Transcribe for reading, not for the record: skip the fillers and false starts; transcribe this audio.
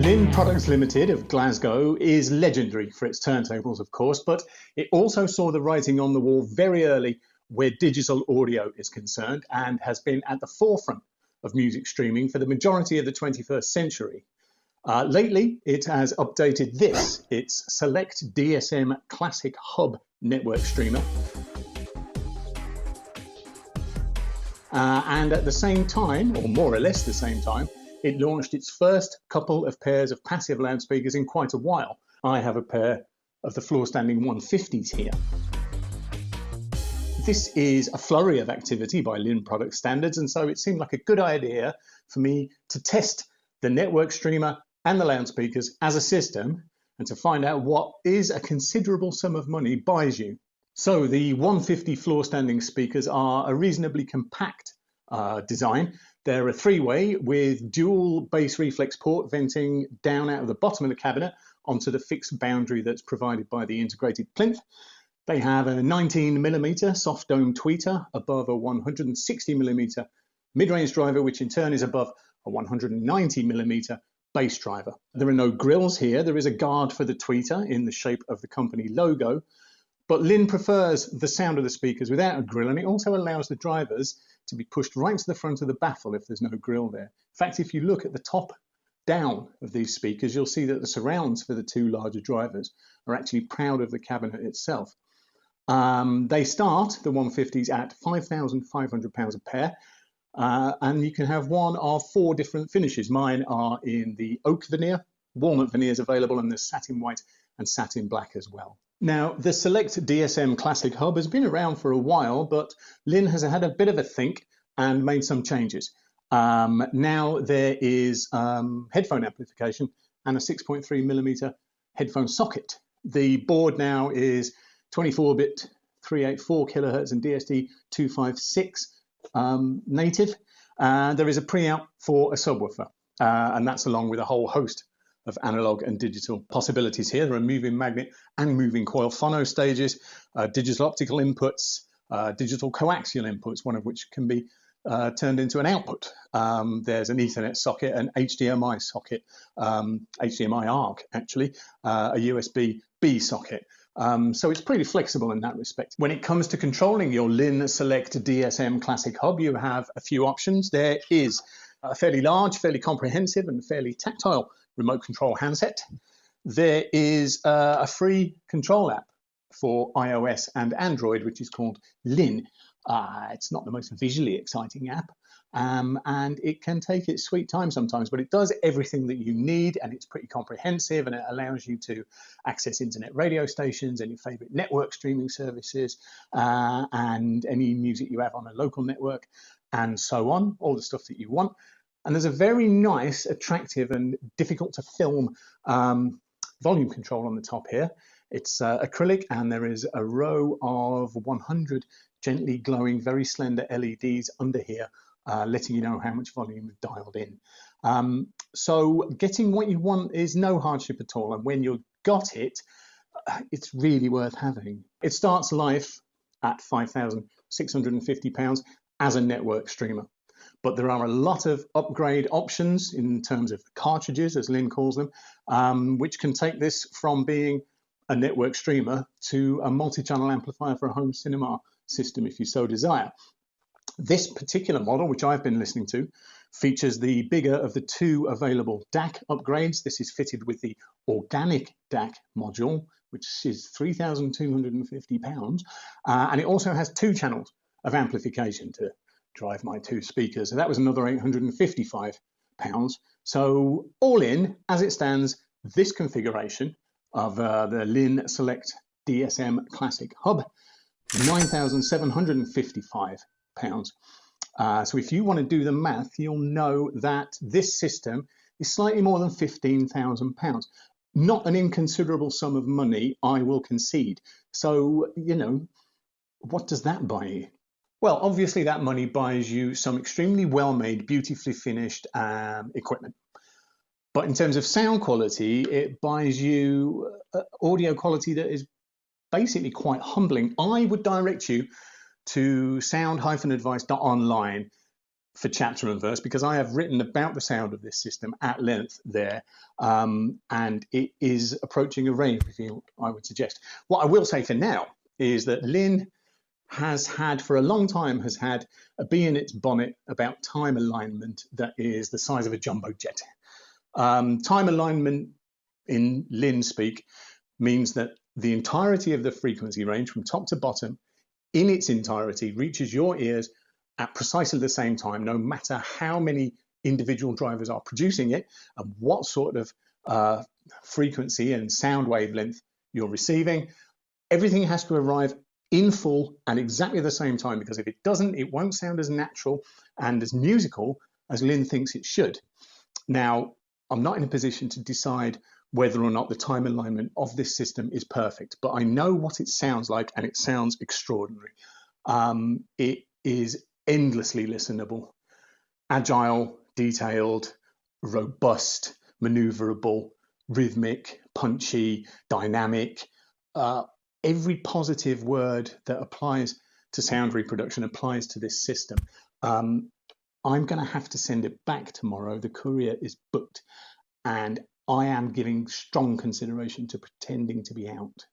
Linn Products Limited of Glasgow is legendary for its turntables, of course, but it also saw the writing on the wall very early where digital audio is concerned and has been at the forefront of music streaming for the majority of the 21st century. Lately, it has updated this, its Selekt DSM Classic Hub network streamer. And at the same time, or more or less the same time, it launched its first couple of pairs of passive loudspeakers in quite a while. I have a pair of the floor-standing 150s here. This is a flurry of activity by Linn product standards, and so it seemed like a good idea for me to test the network streamer and the loudspeakers as a system and to find out what is a considerable sum of money buys you. So the 150 floor-standing speakers are a reasonably compact design. They're a three-way with dual bass reflex port venting down out of the bottom of the cabinet onto the fixed boundary that's provided by the integrated plinth. They have a 19mm soft dome tweeter above a 160mm mid-range driver, which in turn is above a 190mm bass driver. There are no grills here. There is a guard for the tweeter in the shape of the company logo, but Linn prefers the sound of the speakers without a grill, and it also allows the drivers to be pushed right to the front of the baffle if there's no grill there. In fact, if you look at the top down of these speakers, you'll see that the surrounds for the two larger drivers are actually proud of the cabinet itself. They start, the 150s, at £5,500 a pair, and you can have one of four different finishes. Mine are in the oak veneer, walnut veneer is available, and there's satin white and satin black as well. Now, the Selekt DSM Classic Hub has been around for a while, but Linn has had a bit of a think and made some changes. Now there is headphone amplification and a 6.3mm headphone socket. The board now is 24-bit 384 kHz and DSD 256 native. There is a pre-out for a subwoofer, and that's along with a whole host of analog and digital possibilities here. There are moving magnet and moving coil phono stages, digital optical inputs, digital coaxial inputs, one of which can be turned into an output. There's an Ethernet socket, an HDMI socket, HDMI ARC actually, a USB-B socket. So it's pretty flexible in that respect. When it comes to controlling your Linn Selekt DSM Classic Hub, you have a few options. There is a fairly large, fairly comprehensive and fairly tactile remote control handset. There is a free control app for iOS and Android, which is called Linn. It's not the most visually exciting app, and it can take its sweet time sometimes, but it does everything that you need, and it's pretty comprehensive, and it allows you to access internet radio stations and your favorite network streaming services, and any music you have on a local network, and so on, all the stuff that you want. And there's a very nice, attractive, and difficult to film volume control on the top here. It's acrylic, and there is a row of 100 gently glowing, very slender LEDs under here, letting you know how much volume you've dialed in. So getting what you want is no hardship at all. And when you've got it, it's really worth having. It starts life at £5,650 as a network streamer. But there are a lot of upgrade options in terms of cartridges, as Linn calls them, which can take this from being a network streamer to a multi-channel amplifier for a home cinema system, if you so desire. This particular model, which I've been listening to, features the bigger of the two available DAC upgrades. This is fitted with the organic DAC module, which is £3,250, and it also has two channels of amplification to drive my two speakers, and that was another £855. So all in, as it stands, this configuration of the Linn Selekt DSM Classic Hub, £9,755. So if you want to do the math, you'll know that this system is slightly more than £15,000. Not an inconsiderable sum of money, I will concede. So, you know, what does that buy you? Well, obviously that money buys you some extremely well-made, beautifully finished equipment. But in terms of sound quality, it buys you audio quality that is basically quite humbling. I would direct you to sound-advice.online for chapter and verse because I have written about the sound of this system at length there, and it is approaching a rave reveal, I would suggest. What I will say for now is that Linn has had for a long time a bee in its bonnet about time alignment that is the size of a jumbo jet. Time alignment in Linn speak means that the entirety of the frequency range from top to bottom in its entirety reaches your ears at precisely the same time, no matter how many individual drivers are producing it and what sort of frequency and sound wavelength you're receiving. Everything has to arrive in full at exactly the same time, because if it doesn't, it won't sound as natural and as musical as Linn thinks it should. Now, I'm not in a position to decide whether or not the time alignment of this system is perfect, but I know what it sounds like, and it sounds extraordinary. It is endlessly listenable, agile, detailed, robust, maneuverable, rhythmic, punchy, dynamic. Every positive word that applies to sound reproduction applies to this system. I'm going to have to send it back tomorrow. The courier is booked, and I am giving strong consideration to pretending to be out.